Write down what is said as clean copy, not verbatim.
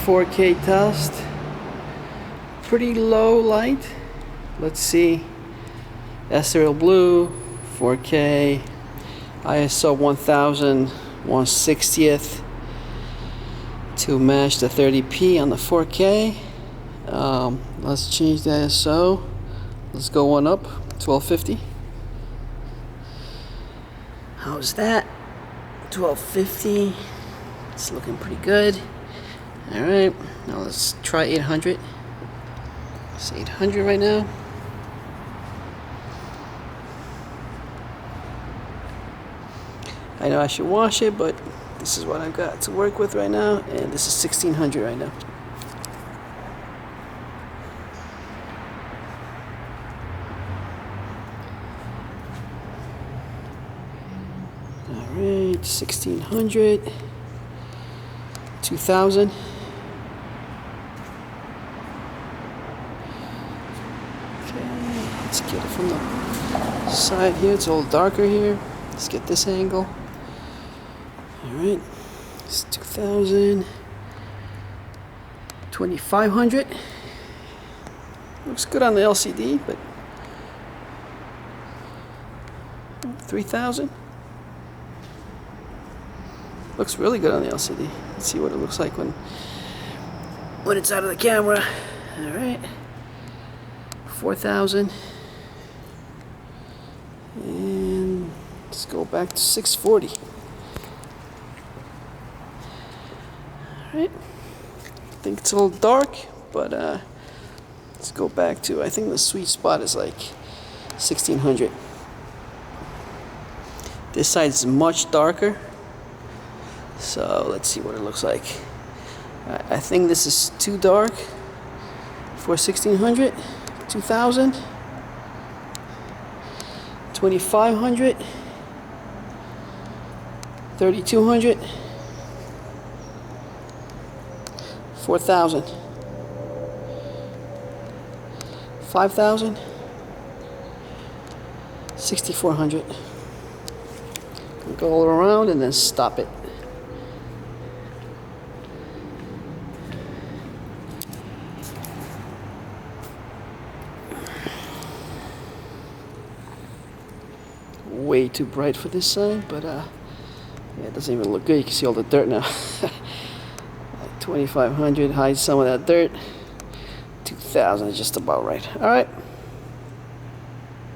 4K test. Pretty low light. Let's see. Estoril Blue, 4K, ISO 1000, 1/60th to match the 30p on the 4K. Let's change the ISO. Let's go one up, 1250. How's that? 1250. It's looking pretty good. Alright, now let's try 800. It's 800 right now. I know I should wash it, but this is what I've got to work with right now, and this is 1600 right now. Alright, 1600, 2000. Okay, let's get it from the side here. It's a little darker here. Let's get this angle. Alright, it's 2000, 2500. Looks good on the LCD, but 3000. Looks really good on the LCD. Let's see what it looks like when it's out of the camera. Alright, 4000. And let's go back to 640. Alright, I think it's a little dark, but let's go back to, I think the sweet spot is like 1600. This side is much darker, so let's see what it looks like. I think this is too dark for 1600, 2000, 2500, 3200. 4000, 5000, 6400. Go all around and then stop it. Way too bright for this side, but yeah, it doesn't even look good. You can see all the dirt now. 2500 hides some of that dirt. 2000 is just about right. All right.